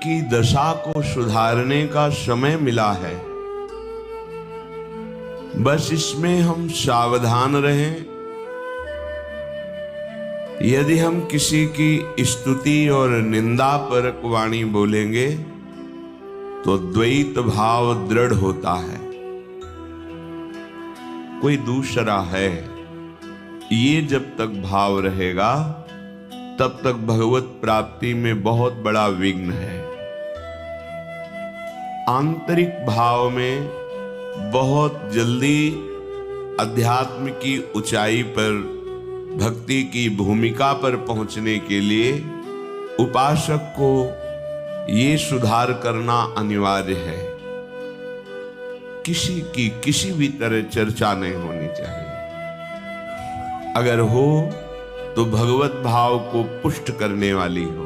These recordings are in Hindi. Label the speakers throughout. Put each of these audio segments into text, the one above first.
Speaker 1: की दशा को सुधारने का समय मिला है। बस इसमें हम सावधान रहें। यदि हम किसी की स्तुति और निंदा परक वाणी बोलेंगे तो द्वैत भाव दृढ़ होता है। कोई दूसरा है, ये जब तक भाव रहेगा तब तक भगवत प्राप्ति में बहुत बड़ा विघ्न है। आंतरिक भाव में बहुत जल्दी अध्यात्म की ऊंचाई पर, भक्ति की भूमिका पर पहुंचने के लिए उपासक को ये सुधार करना अनिवार्य है। किसी की किसी भी तरह चर्चा नहीं होनी चाहिए। अगर हो तो भगवत भाव को पुष्ट करने वाली हो।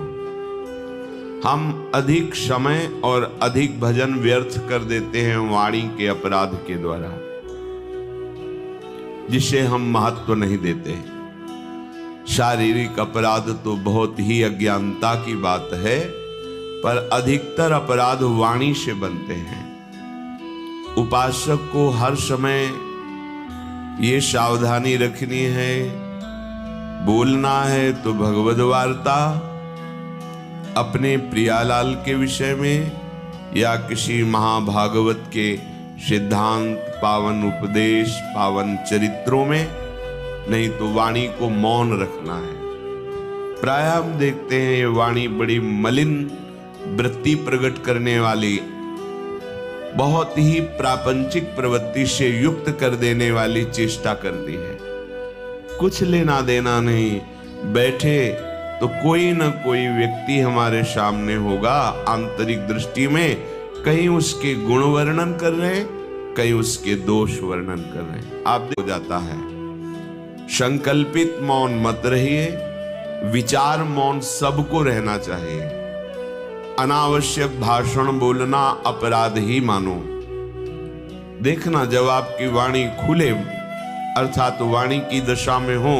Speaker 1: हम अधिक समय और अधिक भजन व्यर्थ कर देते हैं वाणी के अपराध के द्वारा, जिसे हम महत्व नहीं देते। शारीरिक अपराध तो बहुत ही अज्ञानता की बात है, पर अधिकतर अपराध वाणी से बनते हैं। उपासक को हर समय ये सावधानी रखनी है, बोलना है तो भगवद वार्ता अपने प्रियालाल के विषय में या किसी महाभागवत के सिद्धांत, पावन उपदेश, पावन चरित्रों में, नहीं तो वाणी को मौन रखना है। प्रायः हम देखते हैं ये वाणी बड़ी मलिन वृत्ति प्रकट करने वाली, बहुत ही प्रापंचिक प्रवृत्ति से युक्त कर देने वाली चेष्टा करती है। कुछ लेना देना नहीं, बैठे तो कोई न कोई व्यक्ति हमारे सामने होगा, आंतरिक दृष्टि में कहीं उसके गुण वर्णन कर रहे हैं, कहीं उसके दोष वर्णन कर रहे हैं। आप हो जाता है। संकल्पित मौन मत रहिए, विचार मौन सबको रहना चाहिए। अनावश्यक भाषण बोलना अपराध ही मानो। देखना, जब आपकी वाणी खुले अर्थात वाणी की दशा में हो,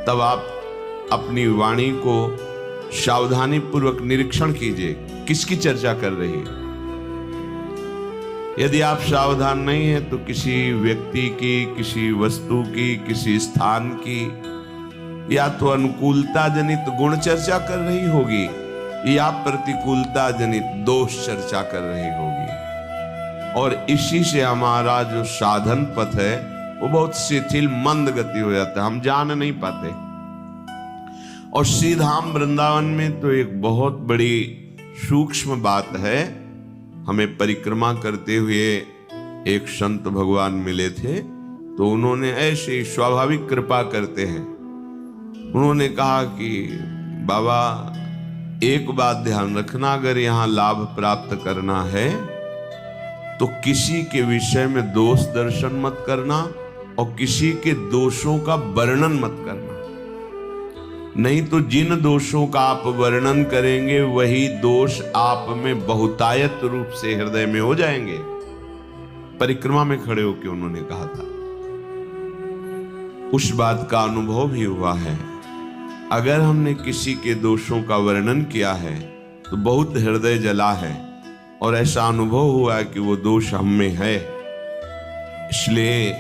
Speaker 1: तब आप अपनी वाणी को सावधानी पूर्वक निरीक्षण कीजिए, किसकी चर्चा कर रही है। यदि आप सावधान नहीं हैं तो किसी व्यक्ति की, किसी वस्तु की, किसी स्थान की या तो अनुकूलता जनित गुण चर्चा कर रही होगी या प्रतिकूलता जनित दोष चर्चा कर रही होगी, और इसी से हमारा जो साधन पथ है वो बहुत शिथिल मंद गति हो जाता है, हम जान नहीं पाते। और श्रीधाम वृंदावन में तो एक बहुत बड़ी सूक्ष्म बात है। हमें परिक्रमा करते हुए एक संत भगवान मिले थे, तो उन्होंने ऐसे स्वाभाविक कृपा करते हैं। उन्होंने कहा कि बाबा, एक बात ध्यान रखना, अगर यहाँ लाभ प्राप्त करना है तो किसी के विषय में दोष दर्शन मत करना और किसी के दोषों का वर्णन मत करना। नहीं तो जिन दोषों का आप वर्णन करेंगे वही दोष आप में बहुतायत रूप से हृदय में हो जाएंगे। परिक्रमा में खड़े होकर उन्होंने कहा था। उस बात का अनुभव भी हुआ है। अगर हमने किसी के दोषों का वर्णन किया है तो बहुत हृदय जला है और ऐसा अनुभव हुआ है कि वो दोष हम में है। इसलिए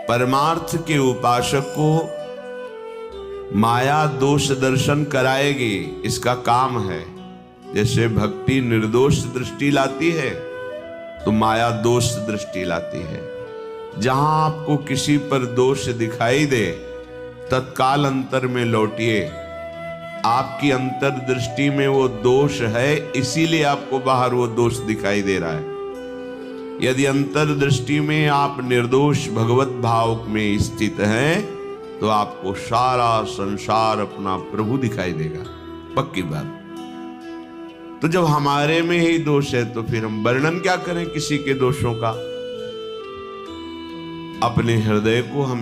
Speaker 1: परमार्थ के उपासक को माया दोष दर्शन कराएगी, इसका काम है। जैसे भक्ति निर्दोष दृष्टि लाती है तो माया दोष दृष्टि लाती है। जहां आपको किसी पर दोष दिखाई दे, तत्काल अंतर में लौटिए। आपकी अंतर दृष्टि में वो दोष है, इसीलिए आपको बाहर वो दोष दिखाई दे रहा है। यदि अंतर दृष्टि में आप निर्दोष भगवत भाव में स्थित हैं तो आपको सारा संसार अपना प्रभु दिखाई देगा, पक्की बात। तो जब हमारे में ही दोष है तो फिर हम वर्णन क्या करें किसी के दोषों का। अपने हृदय को हमें